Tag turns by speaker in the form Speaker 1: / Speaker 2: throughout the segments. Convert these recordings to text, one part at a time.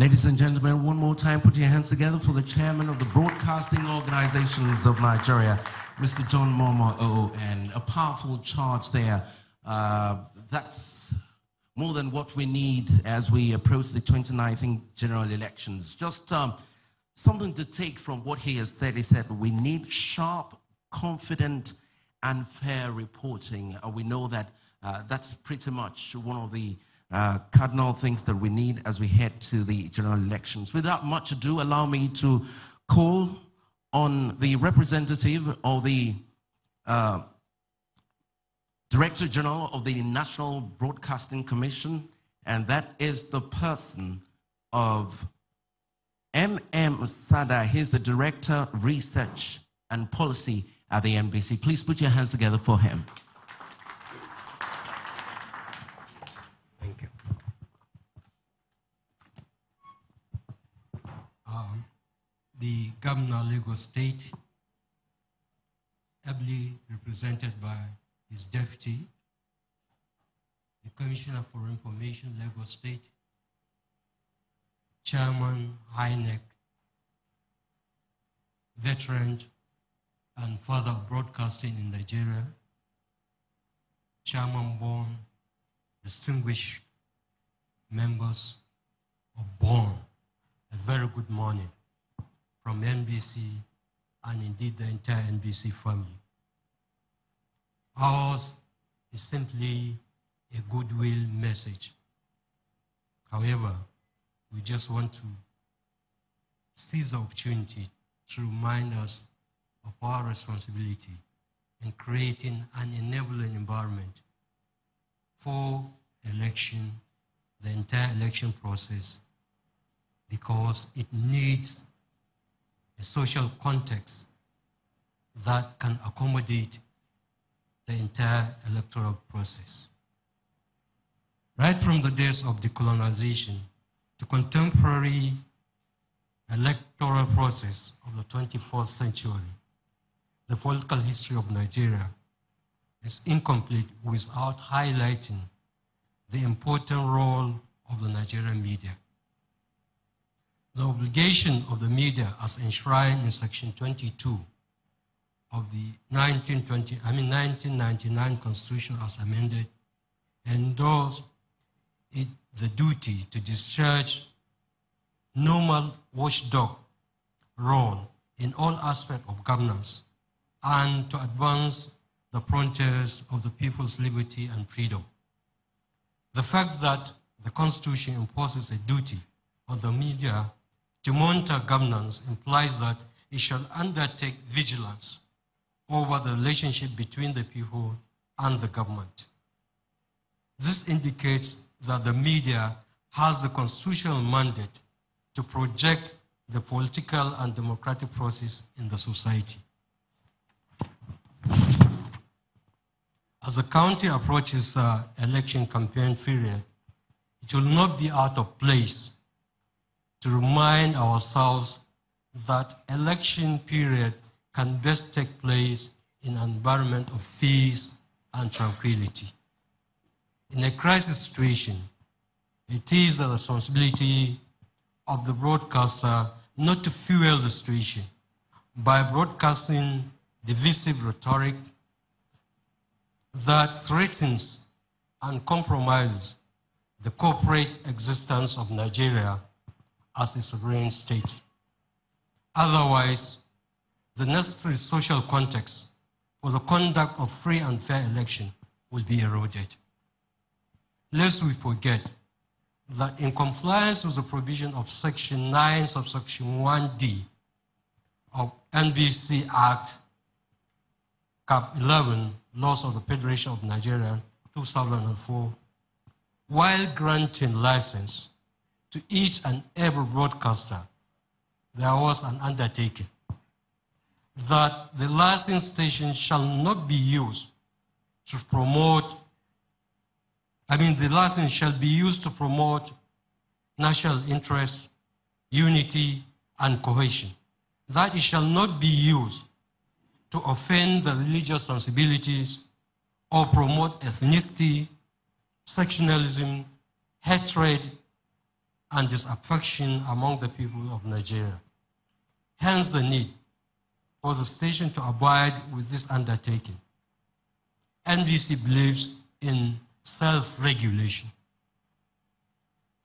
Speaker 1: Ladies and gentlemen, one more time, put your hands together for the chairman of the Broadcasting Organizations of Nigeria, Mr. John Momo OON. A powerful charge there. That's more than what we need as we approach the 2019 general elections. Just something to take from what he has said. He said we need sharp, confident, and fair reporting. We know that that's pretty much one of the cardinal things that we need as we head to the general elections. Without much ado, allow me to call on the representative of the Director General of the National Broadcasting Commission, and that is the person of M.M. Sada. He's the Director of Research and Policy at the NBC. Please put your hands together for him.
Speaker 2: Thank you. The Governor of Lagos State, ably represented by his deputy, the Commissioner for Information, Lagos State, Chairman, INEC, veteran and father of broadcasting in Nigeria, Chairman Born, distinguished members of Born, a very good morning from NBC and indeed the entire NBC family. Ours is simply a goodwill message. However, we just want to seize the opportunity to remind us of our responsibility in creating an enabling environment for election, the entire election process, because it needs a social context that can accommodate the entire electoral process. Right from the days of decolonization, the contemporary electoral process of the 21st century, the political history of Nigeria is incomplete without highlighting the important role of the Nigerian media. The obligation of the media as enshrined in Section 22 of the 1999 Constitution as amended endorsed the duty to discharge normal watchdog role in all aspects of governance and to advance the frontiers of the people's liberty and freedom. The fact that the Constitution imposes a duty on the media to monitor governance implies that it shall undertake vigilance over the relationship between the people and the government. This indicates that the media has the constitutional mandate to project the political and democratic process in the society. As the county approaches election campaign period, it will not be out of place to remind ourselves that election period can best take place in an environment of peace and tranquility. In a crisis situation, it is the responsibility of the broadcaster not to fuel the situation by broadcasting divisive rhetoric that threatens and compromises the corporate existence of Nigeria as a sovereign state. Otherwise, the necessary social context for the conduct of free and fair election will be eroded. Lest we forget that in compliance with the provision of Section 9, subsection 1D of NBC Act, Cap 11, Laws of the Federation of Nigeria, 2004, while granting license to each and every broadcaster, there was an undertaking that the licensed station shall not be used to promote, the license shall be used to promote national interest, unity, and cohesion. That it shall not be used to offend the religious sensibilities or promote ethnicity, sectionalism, hatred, and disaffection among the people of Nigeria. Hence the need for the station to abide with this undertaking. NBC believes in self-regulation.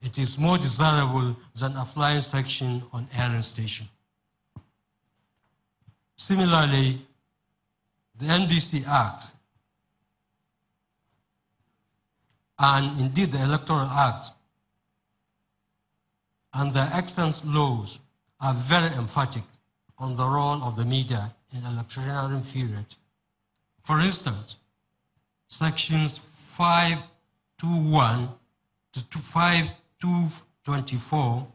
Speaker 2: It is more desirable than a flying section on airing station. Similarly, the NBC Act and indeed the Electoral Act and the extant laws are very emphatic on the role of the media in electioneering period. For instance, sections 521 to 5224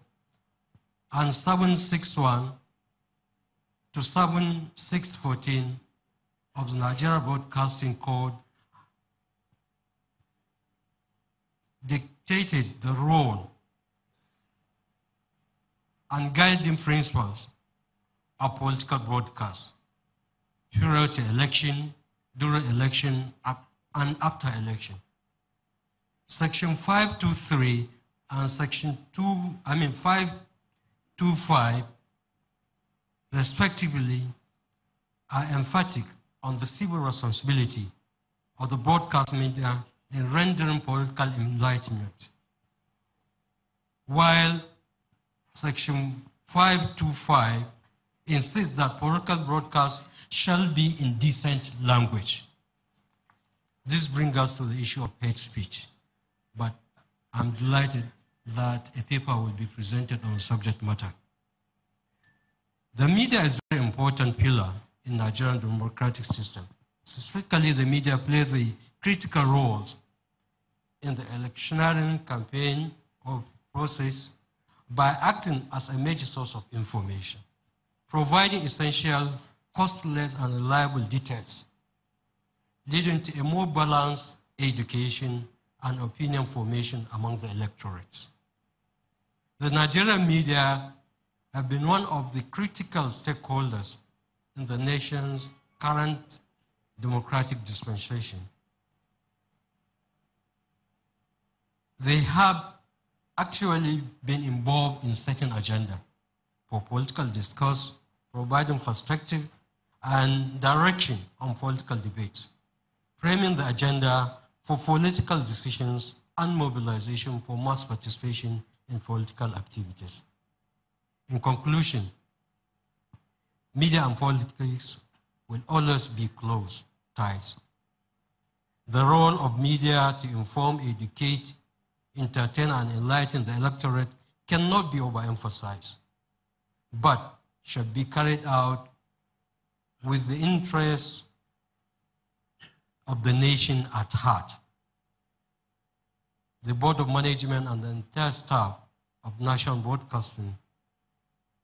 Speaker 2: and 761 to 7614 of the Nigeria Broadcasting Code dictated the role and guiding principles of political broadcast prior to election, during election, and after election. Section 523 and Section 525, respectively, are emphatic on the civil responsibility of the broadcast media in rendering political enlightenment, while Section 525 insists that political broadcasts shall be in decent language. This brings us to the issue of hate speech, but I'm delighted that a paper will be presented on the subject matter. The media is a very important pillar in Nigerian democratic system. Specifically, the media play the critical roles in the electioneering campaign or process by acting as a major source of information, providing essential, costless, and reliable details, leading to a more balanced education and opinion formation among the electorate. The Nigerian media have been one of the critical stakeholders in the nation's current democratic dispensation. They have actually been involved in setting agenda for political discourse, providing perspective and direction on political debate, framing the agenda for political decisions and mobilization for mass participation in political activities. In conclusion, media and politics will always be close ties. The role of media to inform, educate, entertain, and enlighten the electorate cannot be overemphasized, but should be carried out with the interests of the nation at heart. The Board of Management and the entire staff of National Broadcasting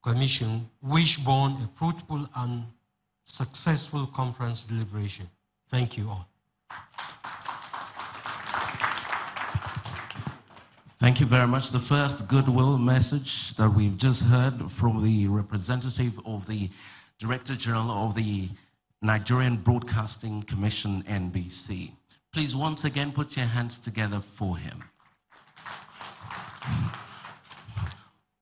Speaker 2: Commission wish Bond a fruitful and successful conference deliberation. Thank you all.
Speaker 1: Thank you very much. The first goodwill message that we've just heard from the representative of the Director General of the Nigerian Broadcasting Commission, NBC. Please once again put your hands together for him.